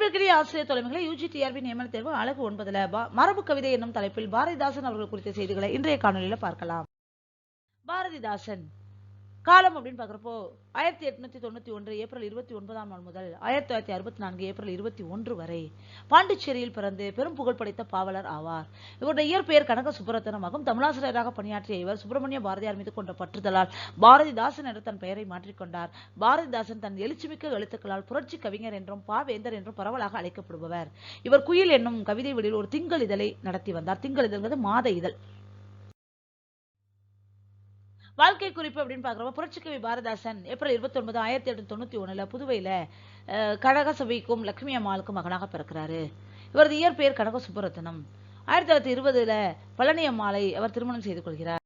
அன்பிற்கிடையே ஆசிரியர் தலைமைகளை UGTRB நியமன தேர்வு அழகு 9ல மரபு கவிதை என்னும் தலைப்பில் பாரதிதாசன் அவர்கள் குறித்த செய்திகளை இன்றைய காணொலியில பார்க்கலாம். பாரதிதாசன் காலம் அப்படின்னு பாக்குறப்போ 1891 ஏப்ரல் 29ஆம் நாள் முதல் 1964 ஏப்ரல் 21 வரை பாண்டிச்சேரியில் பிறந்து பெரும் புகழ் படைத்த பாவலர் ஆவார். இவருடைய இயற்பெயர் கனக சுப்பரத்தனம் ஆகும். தமிழாசிரியராக பணியாற்றிய இவர் சுப்பிரமணிய பாரதியார் மீது கொண்ட பற்றுதலால் பாரதிதாசன் என்று தன் பெயரை மாற்றிக்கொண்டார். பாரதிதாசன் தன் எழுச்சிமிக்க எழுத்துக்களால் புரட்சி கவிஞர் என்றும் பாவேந்தர் என்றும் பரவலாக அழைக்கப்படுபவர். இவர் குயில் என்னும் கவிதை வெளியில் ஒரு திங்கள் இதழை நடத்தி வந்தார். திங்கள் இதழ்ங்கிறது மாத இதழ். வாழ்க்கை குறிப்பு அப்படின்னு பாக்குறப்ப புரட்சிக்கவி பாரதிதாசன் ஏப்ரல் 29 1891 புதுவையில கனக சபைக்கும் லட்சுமி அம்மாளுக்கும் மகனாக பிறக்கிறாரு. இவரது இயற்பெயர் கனக சுப்பரத்தனம். 1920 பழனி அம்மாளை அவர் திருமணம் செய்து கொள்கிறார்.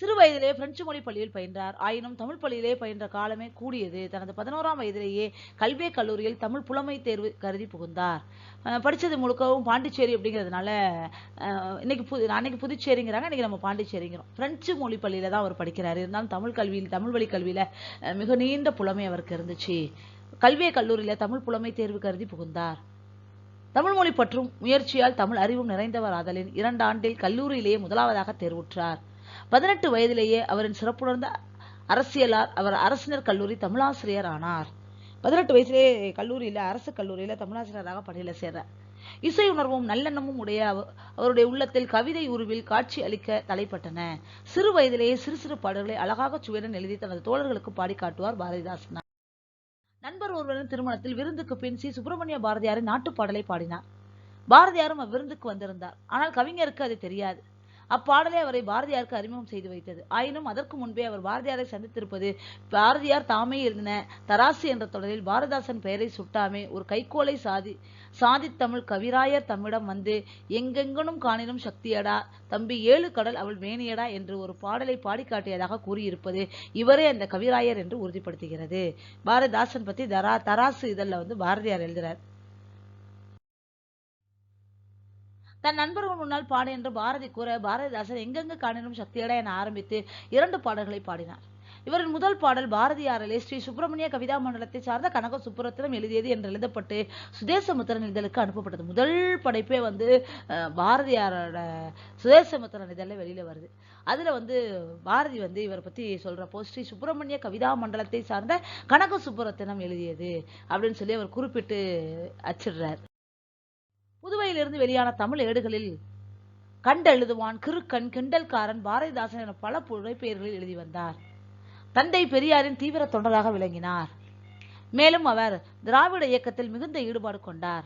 சிறு வயதிலே பிரெஞ்சு மொழி பள்ளியில் பயின்றார். ஆயினும் தமிழ் பள்ளியிலே பயின்ற காலமே கூடியது. தனது 11ஆம் வயதிலேயே கல்விய கல்லூரியில் தமிழ் புலமை தேர்வு கருதி புகுந்தார். படிச்சது முழுக்கவும் பாண்டிச்சேரி அப்படிங்கிறதுனால அன்னைக்கு புதுச்சேரிங்கிறாங்க, இன்னைக்கு நம்ம பாண்டிச்சேரிங்கிறோம். பிரெஞ்சு மொழி பள்ளியில தான் அவர் படிக்கிறாரு. இருந்தாலும் தமிழ் வழி கல்வியில மிக நீண்ட புலமை அவருக்கு இருந்துச்சு. கல்விய கல்லூரியில தமிழ் புலமை தேர்வு கருதி புகுந்தார். தமிழ் மொழி பற்றும் முயற்சியால் தமிழ் அறிவும் நிறைந்தவர் ஆதலின் 2 ஆண்டில் கல்லூரியிலேயே முதலாவதாக தேர்வுற்றார். 18 வயதிலேயே அவரின் சிறப்புணர்ந்த அரசியலார் அவர் அரசினர் கல்லூரி தமிழாசிரியர் ஆனார். 18 வயசிலேயே கல்லூரியில அரசு கல்லூரியில தமிழாசிரியராக பணியில சேர்றார். இசை உணர்வும் நல்லெண்ணமும் உடைய அவருடைய உள்ளத்தில் கவிதை உருவில் காட்சி அளிக்க தலைப்பட்டன. சிறு வயதிலேயே சிறு சிறு பாடல்களை அழகாக சுவையுடன் எழுதி தனது தோழர்களுக்கு பாடி காட்டுவார் பாரதிதாசன். நண்பர் ஒருவரின் திருமணத்தில் விருந்துக்கு பின் சுப்பிரமணிய பாரதியாரின் நாட்டுப்பாடலை பாடினார். பாரதியாரும் அவ்விருந்துக்கு வந்திருந்தார். ஆனால் கவிஞருக்கு அது தெரியாது. அப்பாடலை அவரை பாரதியாருக்கு அறிமுகம் செய்து வைத்தது. ஆயினும் அதற்கு முன்பே அவர் பாரதியாரை சந்தித்திருப்பது பாரதியார் தாமே எழுதின தராசு என்ற தொடரில் பாரதிதாசன் பெயரை சுட்டாமே ஒரு கைக்கோளை சாதித்தமிழ் கவிராயர் தம்மிடம் வந்து எங்கெங்கனும் காணினும் சக்தியடா தம்பி 7 கடல் அவள் மேனியடா என்று ஒரு பாடலை பாடி காட்டியதாக கூறியிருப்பது இவரே அந்த கவிராயர் என்று உறுதிப்படுத்துகிறது. பாரதிதாசன் பத்தி தராசு இதழில் பாரதியார் எழுதுறார். தன் நண்பர்கள் முன்னால் பாடு என்று பாரதி கூற பாரதிதாசன் எங்கெங்கு காணினும் சக்தியடா என ஆரம்பித்து 2 பாடல்களை பாடினார். இவரின் முதல் பாடல் பாரதியாரிலே ஸ்ரீ சுப்பிரமணிய கவிதா மண்டலத்தை சார்ந்த கனக சுப்புரத்தினம் எழுதியது என்று எழுதப்பட்டு சுதேசமுத்திரன் இதழுக்கு அனுப்பப்பட்டது. முதல் படைப்பே பாரதியாரோட சுதேசமுத்திரன் இதழில் வெளியில வருது. அதுல பாரதி இவரை பத்தி சொல்றப்போ ஸ்ரீ சுப்பிரமணிய கவிதா மண்டலத்தை சார்ந்த கனக சுப்புரத்தினம் எழுதியது அப்படின்னு சொல்லி அவர் குறிப்பிட்டு அச்சிடுறார். புதுவையிலிருந்து வெளியான தமிழ் ஏடுகளில் கண்டெழுதுவான், கிறுக்கன், கிண்டல்காரன், பாரதிதாசன் என பல புனைப்பெயர்களில் எழுதி வந்தார். தந்தை பெரியாரின் தீவிர தொண்டராக விளங்கினார். மேலும் அவர் திராவிட இயக்கத்தில் மிகுந்த ஈடுபாடு கொண்டார்.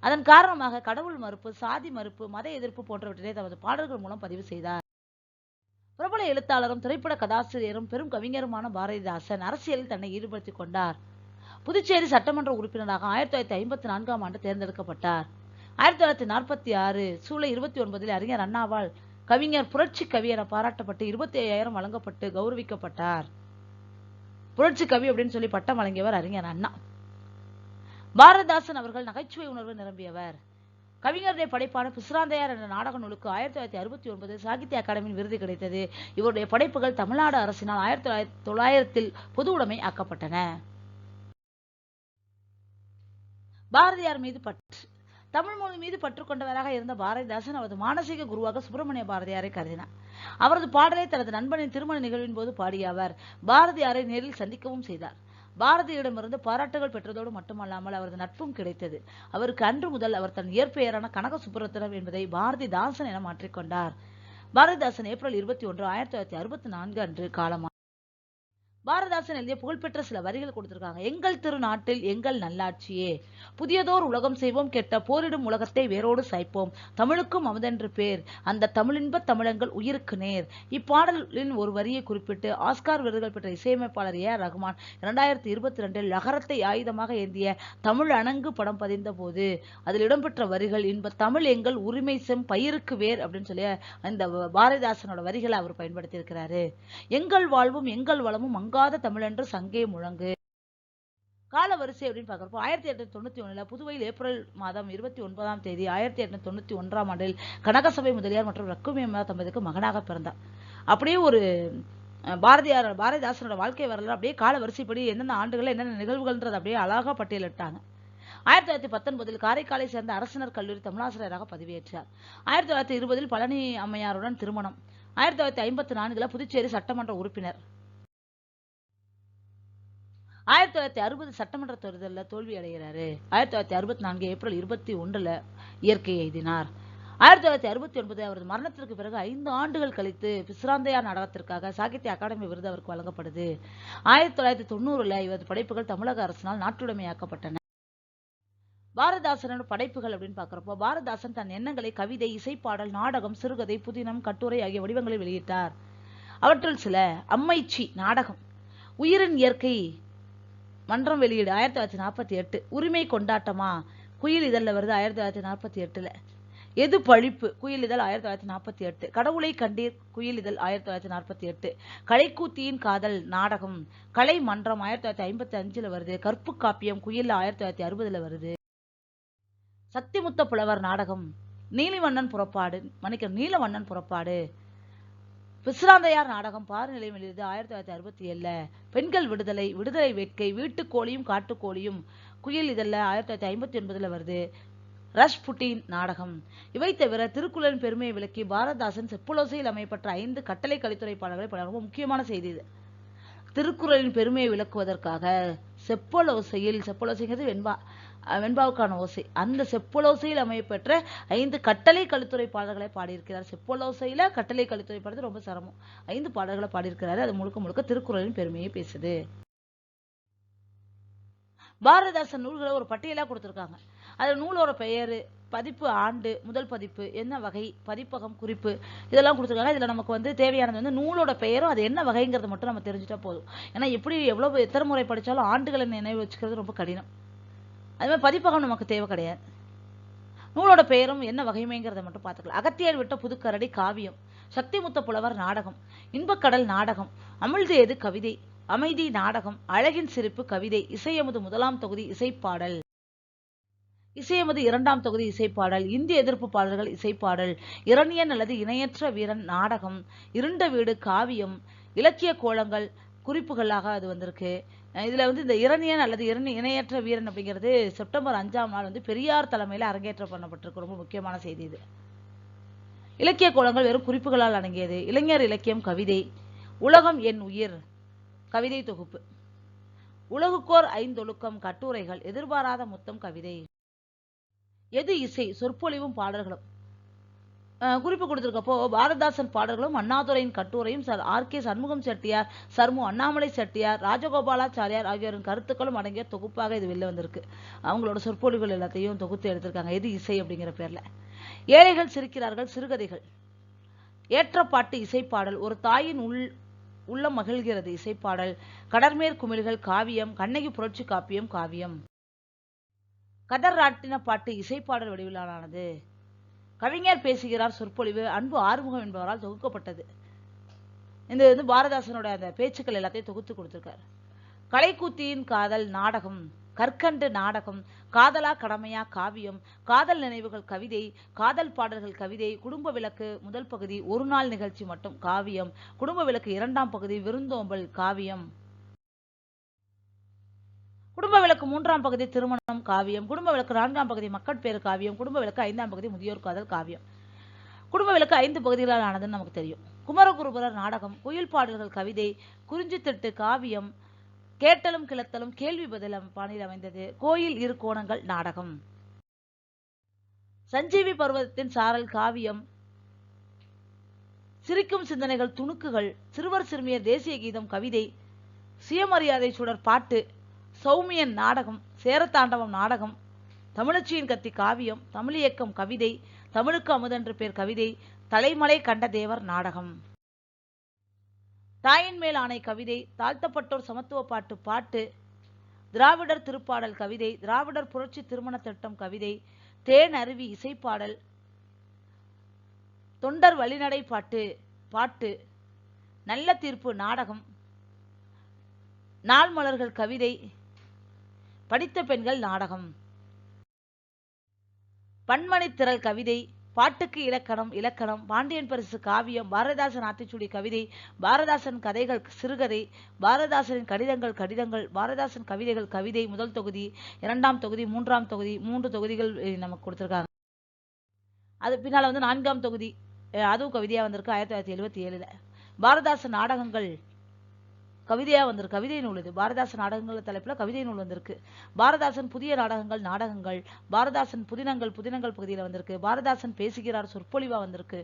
அதன் காரணமாக கடவுள் மறுப்பு, சாதி மறுப்பு, மத எதிர்ப்பு போன்றவற்றினை தமது பாடல்கள் மூலம் பதிவு செய்தார். பிரபல எழுத்தாளரும் திரைப்பட கதாசிரியரும் பெரும் கவிஞருமான பாரதிதாசன் அரசியலில் தன்னை ஈடுபடுத்திக் கொண்டார். புதுச்சேரி சட்டமன்ற உறுப்பினராக 1954ஆம் ஆண்டு தேர்ந்தெடுக்கப்பட்டார். 1946 ஜூலை 29 அறிஞர் அண்ணாவால் கவிஞர் புரட்சி கவி என பாராட்டப்பட்டு 25,000 வழங்கப்பட்டு கௌரவிக்கப்பட்டார். புரட்சி கவி அப்படின்னு சொல்லி பட்டம் வழங்கியவர் அறிஞர் அண்ணா. பாரதிதாசன் அவர்கள் நகைச்சுவை உணர்வு நிரம்பியவர். கவிஞருடைய படைப்பான பிசிராந்தையார் என்ற நாடக நூலுக்கு 1969 சாகித்ய அகாடமியின் விருது கிடைத்தது. இவருடைய படைப்புகள் தமிழ்நாடு அரசினால் 1900 பொது உடைமை ஆக்கப்பட்டன. பாரதியார் மீது பற்று. தமிழ் மொழி மீது பற்று கொண்டவராக இருந்த பாரதிதாசன் அவரது மானசீக குருவாக சுப்பிரமணிய பாரதியாரை கருதினார். அவரது பாடலை தனது நண்பனின் திருமண நிகழ்வின் போது பாடிய அவர் பாரதியாரை நேரில் சந்திக்கவும் செய்தார். பாரதியிடமிருந்து பாராட்டுகள் பெற்றதோடு மட்டுமல்லாமல் அவரது நட்பும் கிடைத்தது. அவருக்கு அன்று முதல் அவர் தன் இயற்பெயரான கனக சுப்புரத்தினம் என்பதை பாரதிதாசன் என மாற்றிக்கொண்டார். பாரதிதாசன் ஏப்ரல் 21 1964 அன்று காலமானார். பாரதிதாசன் எழுதிய புகழ்பெற்ற சில வரிகள் கொடுத்திருக்காங்க. எங்கள் திருநாட்டில் எங்கள் நல்லாட்சியே, புதியதோர் உலகம் செய்வோம், கெட்ட போரிடும் உலகத்தை வேரோடு சாய்ப்போம், தமிழுக்கும் அமுதென்று பேர், அந்த தமிழின்ப தமிழங்கள் உயிருக்கு நேர். இப்பாடலின் ஒரு வரியை குறிப்பிட்டு ஆஸ்கார் விருதுகள் பெற்ற இசையமைப்பாளர் AR ரகுமான் 2022 லகரத்தை ஆயுதமாக ஏந்திய தமிழ் அணங்கு படம் பதிந்த போது அதில் இடம்பெற்ற வரிகள் இன்ப தமிழ் எங்கள் உரிமை செம் பயிருக்கு வேர் அப்படின்னு சொல்லி இந்த பாரதிதாசனோட வரிகளை அவர் பயன்படுத்தி இருக்கிறாரு. எங்கள் வாழ்வும் எங்கள் வளமும் மங்காத தமிழென்று சங்கே முழங்கு. கால வரிசை அப்படின்னு பார்க்கிறப்போ 1891 புதுவையில் ஏப்ரல் மாதம் 29ஆம் தேதி 1891ஆம் ஆண்டில் கனகசபை முதலியார் மற்றும் லட்சுமி அம்மா தம்பதிக்கு மகனாக பிறந்தார். அப்படியே ஒரு பாரதிதாசனோட வாழ்க்கை வரலாறு அப்படியே கால வரிசைப்படி என்னென்ன ஆண்டுகள் என்னென்ன நிகழ்வுகள்ன்றது அப்படியே அழகா பட்டியலிட்டாங்க. 1919 காரைக்காலை சேர்ந்த அரசினர் கல்லூரி தமிழாசிரியராக பதவியேற்றார். 1920 பழனி அம்மையாருடன் திருமணம். 1954 புதுச்சேரி சட்டமன்ற உறுப்பினர். 1960 சட்டமன்ற தேர்தலில் தோல்வி அடைகிறாரு. 1964 ஏப்ரல் 21 இயற்கை எய்தினார். 1969 அவரது மரணத்திற்கு பிறகு 5 ஆண்டுகள் கழித்து பிசிராந்தையார் நாடகத்திற்காக சாகித்ய அகாடமி விருது அவருக்கு வழங்கப்படுது. 1990 இவரது படைப்புகள் தமிழக அரசினால் நாட்டுடைமையாக்கப்பட்டன. பாரதிதாசனோட படைப்புகள் அப்படின்னு பார்க்குறப்போ, பாரதிதாசன் தன் எண்ணங்களை கவிதை, இசைப்பாடல், நாடகம், சிறுகதை, புதினம், கட்டுரை ஆகிய வடிவங்களில் வெளியிட்டார். அவற்றுள் சில: அம்மைச்சி நாடகம், உயிரின் இயற்கை மன்றம் வெளியீடு 1948, உரிமை கொண்டாட்டமா குயில் இதழில் வருது 1948, எது பழிப்பு குயில் இதழ் 1948, கடவுளை கண்டீர் குயில் இதழ் 1948, கலைக்கூத்தியின் காதல் நாடகம் கலை மன்றம் 1955 வருது, கற்பு காப்பியம் குயில் 1960 வருது, சக்திமுத்த புலவர் நாடகம் நீலவண்ணன் புறப்பாடு, பிசிராந்தையார் நாடகம் பாருநிலையம் வெளியீடு 1967, பெண்கள் விடுதலை வேட்கை, வீட்டுக்கோழியும் காட்டுக்கோழியும் குயில் இதழில் 1959 வருது, ரஷ்புட்டின் நாடகம். இவை தவிர திருக்குறளின் பெருமையை விளக்கி பாரதிதாசன் செப்புலோசையில் அமையப்பட்ட 5 கட்டளை கலித்துறை பாடல்களை ரொம்ப முக்கியமான செய்தி இது. திருக்குறளின் பெருமையை விளக்குவதற்காக செப்பலோசைங்கிறது வெண்பாவுக்கான ஓசை, அந்த செப்பலோசையில் அமையப்பெற்ற 5 கட்டளை கலித்துறை பாடல்களை பாடியிருக்கிறார். செப்பலோசையில கட்டளை கலித்துறை பாடுறது ரொம்ப சிரமம். 5 பாடல்களை பாடியிருக்கிறாரு. அது முழுக்க திருக்குறளின் பெருமையை பேசுது. பாரதிதாசன் நூல்களை ஒரு பட்டியலா கொடுத்திருக்காங்க. அது நூலோட பெயர், பதிப்பு ஆண்டு, முதல் பதிப்பு, என்ன வகை, பதிப்பகம், குறிப்பு, இதெல்லாம் கொடுத்துருக்காங்க. இதுல நமக்கு தேவையானது நூலோட பெயரும் அது என்ன வகைங்கிறத மட்டும் நம்ம தெரிஞ்சுட்டா போதும். ஏன்னா எத்தனை முறை படிச்சாலும் ஆண்டுகளை நினைவு வச்சுக்கிறது ரொம்ப கடினம். அது மாதிரி பதிப்பகம் நமக்கு தேவை கிடையாது. நூலோட பெயரும் என்ன வகைமைங்கிறத மட்டும் பார்த்துக்கலாம். அகத்தியர் விட்ட புதுக்கரடி காவியம், சக்திமுத்த புலவர் நாடகம், இன்பக்கடல் நாடகம், அமிழ்தேது கவிதை, அமைதி நாடகம், அழகின் சிரிப்பு கவிதை, இசையமுது 1ஆம் தொகுதி இசைப்பாடல், இசையமுது 2ஆம் தொகுதி இசைப்பாடல், இந்திய எதிர்ப்பு பாடல்கள் இசைப்பாடல், இரணியன் அல்லது இணையற்ற வீரன் நாடகம், இருண்ட வீடு காவியம், இலக்கிய கோலங்கள் குறிப்புகளாக அது வந்திருக்கு. இதுல இந்த இரணியன் அல்லது இணையற்ற வீரன் அப்படிங்கிறது செப்டம்பர் 5ஆம் நாள் பெரியார் தலைமையில அரங்கேற்றம் பண்ணப்பட்டிருக்கு. ரொம்ப முக்கியமான செய்தி இது. இலக்கிய கோலங்கள் வெறும் குறிப்புகளால் அடங்கியது. இளைஞர் இலக்கியம் கவிதை, உலகம் என் உயிர் கவிதை தொகுப்பு, உலகுக்கோர் 5 ஒழுக்கம் கட்டுரைகள், எதிர்பாராத முத்தம் கவிதை, எது இசை சொற்பொழிவும் பாடல்களும் குறிப்பு கொடுத்திருக்கப்போ, பாரதிதாசன் பாடல்களும் அண்ணாதுரையின் கட்டுரையும் ஆர்.கே. சண்முகம் செட்டியார், சர்மு அண்ணாமலை செட்டியார், ராஜகோபாலாச்சாரியார் ஆகியோரின் கருத்துக்களும் அடங்கிய தொகுப்பாக இது வெளில வந்திருக்கு. அவங்களோட சொற்பொழிவுகள் எல்லாத்தையும் தொகுத்து எடுத்திருக்காங்க. எது இசை அப்படிங்கிற பேர்ல. ஏழைகள் சிரிக்கிறார்கள் சிறுகதைகள், ஏற்றப்பாட்டு இசைப்பாடல், ஒரு தாயின் உள்ளம் மகிழ்கிறது இசைப்பாடல், கடற்மேற் குமிழ்கள் காவியம், கண்ணகி புரட்சி காப்பியம் காவியம், கதர் ராட்டின பாட்டு இசைப்பாடல் வடிவிலானது, கவிஞர் பேசுகிறார் சொற்பொழிவு அன்பு ஆறுமுகம் என்பவரால் தொகுக்கப்பட்டது. இந்த பாரதிதாசனோட அந்த பேச்சுக்கள் எல்லாத்தையும் தொகுத்து கொடுத்திருக்காரு. கலைக்கூத்தியின் காதல் நாடகம், கற்கண்டு நாடகம், காதலா கடமையா காவியம், காதல் நினைவுகள் கவிதை, காதல் பாடல்கள் கவிதை, குடும்ப விளக்கு முதல் பகுதி, ஒரு நாள் நிகழ்ச்சி மட்டும் காவியம், குடும்ப விளக்கு 2ஆம் பகுதி, விருந்தோம்பல் காவியம், குடும்ப விளக்கு 3ஆம் பகுதி, திருமணம் காவியம், குடும்ப விளக்கு 4ஆம் பகுதி, மக்கட்பேறு காவியம், குடும்ப விளக்கு 5ஆம் பகுதி, முதியோர் காதல் காவியம். குடும்ப விளக்கு 5 பகுதிகளால் ஆனதுன்னு நமக்கு தெரியும். குமரகுருபரர் நாடகம், குயில் பாடல்கள் கவிதை, குறிஞ்சித்திட்டு காவியம், கேட்டலும் கிளத்தலும் கேள்வி பதிலும் பாணியில் அமைந்தது, கோயில் இரு கோணங்கள் நாடகம், சஞ்சீவி பர்வதத்தின் சாரல் காவியம், சிரிக்கும் சிந்தனைகள் துணுக்குகள், சிறுவர் சிறுமியர் தேசிய கீதம் கவிதை, சுயமரியாதை சுடர் பாட்டு, சௌமியன் நாடகம், சேரத்தாண்டவம் நாடகம், தமிழச்சியின் கத்தி காவியம், தமிழியக்கம் கவிதை, தமிழுக்கு அமுதென்று பேர் கவிதை, தலைமலை கண்ட தேவர் நாடகம், தாயின் மேல் ஆணை கவிதை, தாழ்த்தப்பட்டோர் சமத்துவ பாட்டு, திராவிடர் திருப்பாடல் கவிதை, திராவிடர் புரட்சி திருமண திட்டம் கவிதை, தேன் அருவி இசைப்பாடல், தொண்டர் வழிநடை பாட்டு, நல்ல தீர்ப்பு நாடகம், நாள் மலர்கள் கவிதை, படித்த பெண்கள் நாடகம், பன்மணி திரள் கவிதை, பாட்டுக்கு இலக்கணம், இலக்கணம், பாண்டியன் பரிசு காவியம், பாரதிதாசன் ஆத்திச்சூடி கவிதை, பாரதிதாசன் கதைகள் சிறுகதை, பாரதிதாசனின் கடிதங்கள் கடிதங்கள், பாரதிதாசன் கவிதைகள் கவிதை, முதல் தொகுதி, இரண்டாம் தொகுதி, மூன்றாம் தொகுதி, 3 தொகுதிகள் நமக்கு கொடுத்திருக்காங்க. அது பின்னால வந்து 4ஆம் தொகுதி அதுவும் கவிதையா வந்திருக்கு 1977ல. பாரதிதாசன் நாடகங்கள் கவிதையா வந்திருக்கு. கவிதை நூல் இது. பாரதிதாசன் நாடகங்கள் தலைப்புல கவிதை நூல் வந்திருக்கு. பாரதிதாசன் புதிய நாடகங்கள் நாடகங்கள், பாரதிதாசன் புதினங்கள் புதினங்கள் பகுதியில வந்திருக்கு. பாரதிதாசன் பேசுகிறார் சொற்பொழிவா வந்திருக்கு.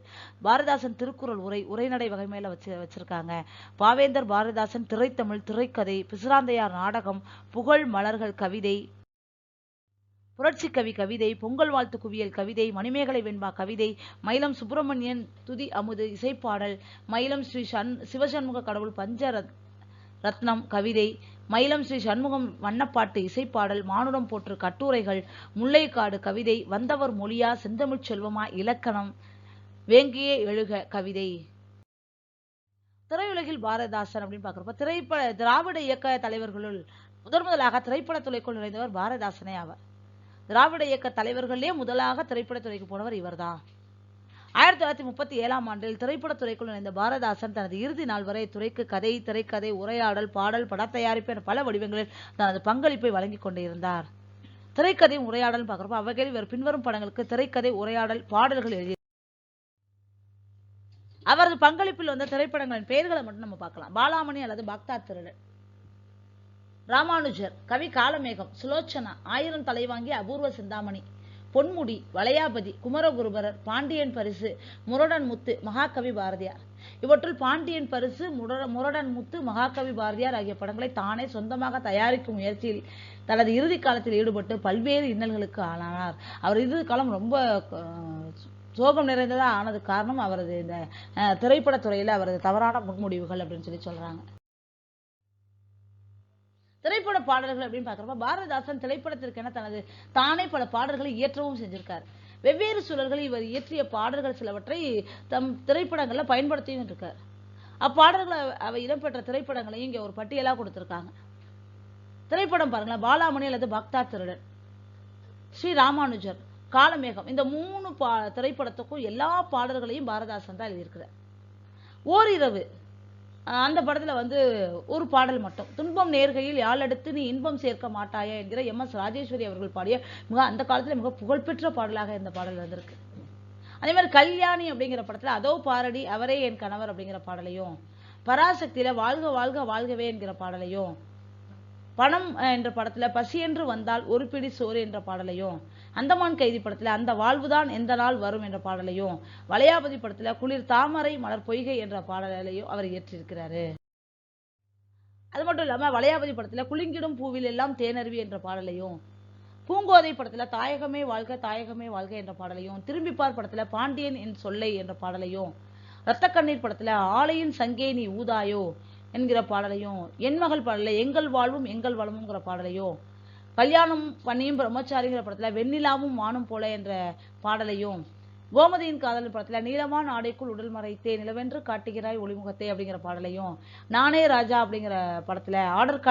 பாரதிதாசன் திருக்குறள் உரைநடை வகைமையில வச்சிருக்காங்க. பாவேந்தர் பாரதிதாசன் திரைத்தமிழ் திரைக்கதை, பிசிராந்தையார் நாடகம், புகழ் மலர்கள் கவிதை, புரட்சி கவி கவிதை, பொங்கல் வாழ்த்து குவியல் கவிதை, மணிமேகலை வெண்பா கவிதை, மயிலம் சுப்பிரமணியன் துதி அமுது இசைப்பாடல், மயிலம் ஸ்ரீ சிவசண்முக கடவுள் பஞ்ச ரத்னம் கவிதை, மயிலம் ஸ்ரீ சண்முகம் வண்ணப்பாட்டு இசைப்பாடல், மானுடம் போற்று கட்டுரைகள், முல்லைக்காடு கவிதை, வந்தவர் மொழியா செந்தமிழ் செல்வமா இலக்கணம், வேங்கியே எழுக கவிதை. திரையுலகில் பாரதிதாசன் அப்படின்னு பாக்குறப்ப திராவிட இயக்க தலைவர்களுள் முதலாக திரைப்படத்துறைக்குள் நுழைந்தவர் பாரதிதாசனே ஆவார். திராவிட இயக்க தலைவர்களே முதலாக திரைப்படத்துறைக்கு போனவர் இவர்தான். 1937ஆம் ஆண்டில் திரைப்படத்துறைக்குள் நுழைந்த பாரதிதாசன் தனது இறுதி நாள் வரை துறைக்கு கதை, திரைக்கதை, உரையாடல், பாடல், பட தயாரிப்பு என பல வடிவங்களில் தனது பங்களிப்பை வழங்கிக் கொண்டிருந்தார். திரைக்கதை உரையாடல் பார்க்கிறப்ப அவ்வகையில் இவர் பின்வரும் படங்களுக்கு திரைக்கதை, உரையாடல், பாடல்கள் எழுதி அவரது பங்களிப்பில் வந்த திரைப்படங்களின் பெயர்களை மட்டும் நம்ம பார்க்கலாம். பாலாமணி அல்லது பாக்தாத் திருடன், ராமானுஜர், கவி காலமேகம், சுலோச்சனா, 1000 தலைவாங்கி அபூர்வ சிந்தாமணி, பொன்முடி, வளையாபதி, குமரகுருபரர், பாண்டியன் பரிசு, முரடன் முத்து, மகாகவி பாரதியார். இவற்றுள் பாண்டியன் பரிசு, முரடன் முத்து, மகாகவி பாரதியார் ஆகிய படங்களை தானே சொந்தமாக தயாரிக்கும் முயற்சியில் தனது இறுதி காலத்தில் ஈடுபட்டு பல்வேறு இன்னல்களுக்கு ஆளானார். அவர் இறுதி காலம் ரொம்ப சோகம் நிறைந்ததா ஆனது காரணம் அவரது இந்த திரைப்படத்துறையில அவரது தவறான முன்முடிவுகள் அப்படின்னு சொல்றாங்க. திரைப்பட பாடல்கள் அப்படின்னு பாக்குறப்ப பாரதிதாசன் திரைப்படத்திற்கென தனது தானே பல பாடல்களை இயற்றவும் செஞ்சிருக்காரு. வெவ்வேறு சூழல்களில் இவர் இயற்றிய பாடல்கள் சிலவற்றை தம் திரைப்படங்கள்ல பயன்படுத்தியும் இருக்காரு. அப்பாடல்களை அவை இடம்பெற்ற திரைப்படங்களையும் இங்க ஒரு பட்டியலா கொடுத்திருக்காங்க. திரைப்படம் பாருங்களேன், பாலாமணி அல்லது பாக்தாத் திருடன், ஸ்ரீ ராமானுஜர், காலமேகம், இந்த 3 திரைப்படத்துக்கும் எல்லா பாடல்களையும் பாரதிதாசன் தான் எழுதியிருக்கிறார். ஓரிரவு அந்த படத்துல வந்து ஒரு பாடல் மட்டும், துன்பம் நேர்கையில் யாழெடுத்து நீ இன்பம் சேர்க்க மாட்டாயா என்கிற MS ராஜேஸ்வரி அவர்கள் பாடிய அந்த காலத்துல மிக புகழ்பெற்ற பாடலாக இந்த பாடல் வந்திருக்கு. அதே மாதிரி கல்யாணி அப்படிங்கிற படத்துல அதோ பாரடி அவரே என் கணவர் அப்படிங்கிற பாடலையும், பராசக்தியில வாழ்க வாழ்க வாழ்கவே என்கிற பாடலையும், பணம் என்ற படத்துல பசி என்று வந்தால் ஒரு பிடி சோறு என்ற பாடலையும், அந்தமான் கைதி படத்துல அந்த வாழ்வுதான் எந்த நாள் வரும் என்ற பாடலையும், வளையாபதி படத்துல குளிர் தாமரை மலர் பொய்கை என்ற பாடலையும் அவர் இயற்றியிருக்கிறாரு. அது மட்டும் இல்லாம வளையாபதி படத்துல குலுங்கிடும் பூவில் எல்லாம் தேனருவி என்ற பாடலையும், பூங்கோதை படத்துல தாயகமே வாழ்க தாயகமே வாழ்க என்ற பாடலையும், திரும்பிப்பார் படத்துல பாண்டியன் என் சொல்லை என்ற பாடலையும், ரத்த கண்ணீர் படத்துல ஆலையின் சங்கே நீ ஊதாயோ என்கிற பாடலையும், என் மகள் பாடல எங்கள் வாழ்வும் எங்கள் வளமுங்கிற பாடலையும், கல்யாணம் பண்ணியும் பிரம்மச்சாரிங்கிற படத்துல வெண்ணிலாவும் வானும் போல என்ற பாடலையும், கோமதியின் காதல் படத்துல நீளமான ஆடைக்குள் உடல் மறைத்தே நிலவென்று காட்டுகிறாய் ஒளிமுகத்தை அப்படிங்கிற பாடலையும், நானே ராஜா அப்படிங்கிற படத்துல ஆடர்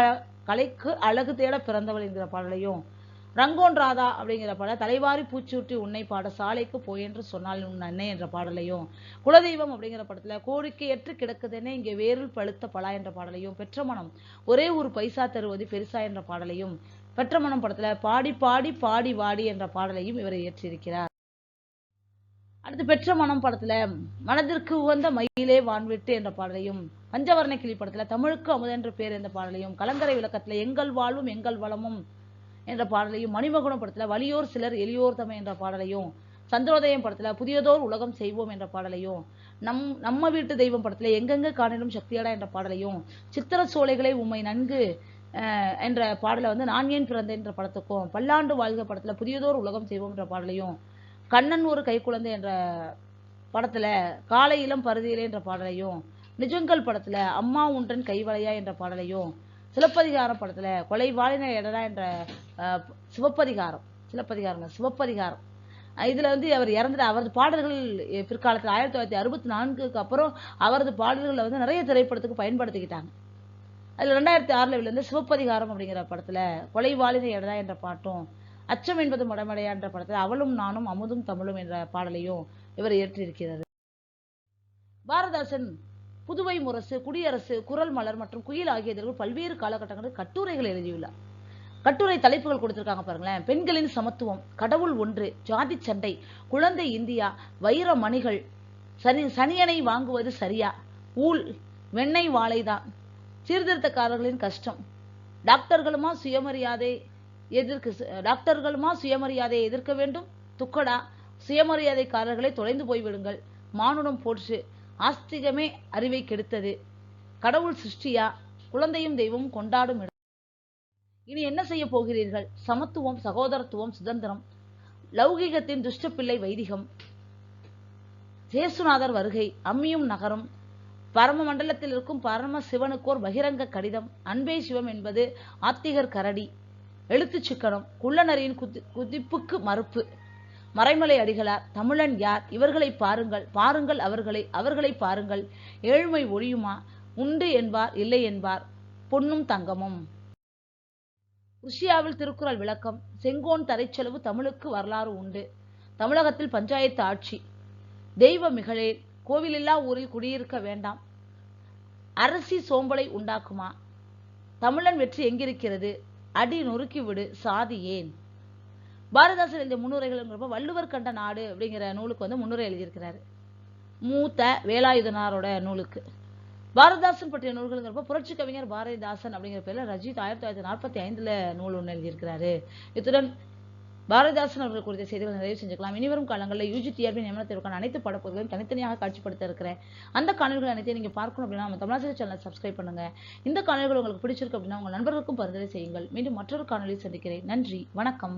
கலைக்கு அழகு தேட பிறந்தவள் என்கிற பாடலையும், ரங்கோன் ராதா அப்படிங்கிற பாடல தலைவாரி பூச்சூட்டி உன்னை பாட சாலைக்கு போய் என்று சொன்னால் உன் அன்னை என்ற பாடலையும், குலதெய்வம் அப்படிங்கிற படத்துல கோரிக்கையற்று கிடக்குதுன்னே இங்கே வேரில் பழுத்த பலா என்ற பாடலையும், பெற்ற மனம் ஒரே ஒரு பைசா தருவது பெருசா என்ற பாடலையும், பெற்ற மனம் படத்துல பாடி பாடி பாடி வாடி என்ற பாடலையும் இவர் இயற்றியிருக்கிறார். அடுத்து பெற்ற மனம் படத்துல மனதிற்கு உகந்த மயிலே வான்விட்டு என்ற பாடலையும், பஞ்சவர்ண கிளி படத்துல தமிழுக்கு அமுதென்ற பேர் என்ற பாடலையும், கலங்கரை விளக்கத்துல எங்கள் வாழ்வும் எங்கள் வளமும் என்ற பாடலையும், மணிமகுடம் படத்துல வலியோர் சிலர் எளியோர் தமை என்ற பாடலையும், சந்திரோதயம் படத்துல புதியதோர் உலகம் செய்வோம் என்ற பாடலையும், நம்ம வீட்டு தெய்வம் படத்துல எங்கெங்க காணிடும் சக்தியடா என்ற பாடலையும், சித்திர சோலைகளை உம்மை நன்கு என்ற பாடலை வந்து நான் ஏன் பிறந்தேன் என்ற படத்துக்கும், பல்லாண்டு வாழ்க படத்துல புதியதோர் உலகம் செய்வோம் என்ற பாடலையும், கண்ணன் ஒரு கைக்குழந்தை என்ற படத்துல காலை இளம் பருதியிலே என்ற பாடலையும், நிஜங்கள் படத்துல அம்மா உன்றன் கைவளையா என்ற பாடலையும், சிலப்பதிகாரம் படத்துல கொலை வாழின எடரா என்ற சிவப்பதிகாரம் இதுல வந்து அவர் இறந்துட்டு அவரது பாடல்கள் பிற்காலத்தில் 1964க்கு அப்புறம் அவரது பாடல்களை வந்து நிறைய திரைப்படத்துக்கு பயன்படுத்திக்கிட்டாங்க. அதுல 2006ல இருந்து சிவப்பதிகாரம் அப்படிங்கிற படத்துல கொலை வாழின எடரா என்ற பாட்டும், அச்சம் என்பது மடமடையா என்ற படத்தில் அவளும் நானும் அமுதும் தமிழும் என்ற பாடலையும் இவர் இயற்றியிருக்கிறார். பாரதாசன் புதுவை முரசு, குடியரசு, குரல் மலர் மற்றும் குயில் ஆகிய இதழ்கள் பல்வேறு காலகட்டங்களில் கட்டுரைகள் எழுதியுள்ளார். கட்டுரை தலைப்புகள் கொடுத்திருக்காங்க பாருங்களேன். பெண்களின் சமத்துவம், கடவுள் ஒன்று, ஜாதி சண்டை, குழந்தை இந்தியா, வைர மணிகள், சனியனை வாங்குவது சரியா, ஊழ், வெண்ணெய் வாழைதான், சீர்திருத்தக்காரர்களின் கஷ்டம், டாக்டர்களுமா சுயமரியாதை எதிர்க்க வேண்டும், துக்கடா, சுயமரியாதைக்காரர்களை தொலைந்து போய்விடுங்கள், மானுடம் போற்று, ஆஸ்திகமே அறிவை கெடுத்தது, கடவுள் சிருஷ்டியா, குழந்தையும் தெய்வம் கொண்டாடும் இடம். இனி என்ன செய்ய போகிறீர்கள்? சமத்துவம், சகோதரத்துவம், சுதந்திரம், லௌகிகத்தின் துஷ்டப்பிள்ளை வைதிகம், சேசுநாதர் வருகை, அம்மியும் நகரும், பரம மண்டலத்தில் இருக்கும் பரம சிவனுக்கோர் பகிரங்க கடிதம், அன்பே சிவம் என்பது ஆத்திகர் கரடி, எழுத்து சிக்கனம், குள்ளநரியின் குதிப்புக்கு மறுப்பு, மறைமலை அடிகளார், தமிழன் யார், இவர்களை பாருங்கள், பாருங்கள் அவர்களை பாருங்கள், ஏழ்மை ஒழியுமா, உண்டு என்பார் இல்லை என்பார், பொன்னும் தங்கமும். ருஷ்யாவில் திருக்குறள் விளக்கம், செங்கோன் தரைச்செலவு, தமிழுக்கு வரலாறு உண்டு, தமிழகத்தில் பஞ்சாயத்து ஆட்சி, தெய்வ மிகளே, கோவிலில்லா ஊரில் குடியிருக்க வேண்டாம், அரசி சோம்பலை உண்டாக்குமா, தமிழன் வெற்றி எங்கிருக்கிறது, அடி நொறுக்கிவிடு, சாதி ஏன். பாரதாசன் இந்த முன்னுரைகள் வள்ளுவர் கண்ட நாடு அப்படிங்கிற நூலுக்கு முன்னுரை எழுதியிருக்கிறாரு. மூத்த வேலாயுதனாரோட நூலுக்கு. பாரதாசன் பற்றிய நூல்கள் புரட்சி கவிஞர் பாரதிதாசன் அப்படிங்கிற பேர்ல ரஜித் 1945 நூல் ஒன்று எழுதியிருக்கிறாரு. இத்துடன் பாரதிதாசன் அவர்கள் குறித்த செய்திகளை நிறைவு செஞ்சுக்கலாம். இனிவரும் காலங்களில் UGTRB நியமனத்திற்கான அனைத்து பாடப்பகுதிகளையும் தனித்தனியாக காட்சிப்படுத்த இருக்கிறேன். அந்த காணொலிகள் அனைத்தையும் நீங்க பார்க்கணும் அப்படின்னா நம்ம தமிழாசிரியர் சேனலை சப்ஸ்கிரைப் பண்ணுங்க. இந்த காணொலிகள் உங்களுக்கு பிடிச்சிருக்கு அப்படின்னா உங்க நண்பர்களுக்கும் பரிந்துரை செய்யுங்கள். மீண்டும் மற்றொரு காணொலியில் சந்திக்கிறேன். நன்றி, வணக்கம்.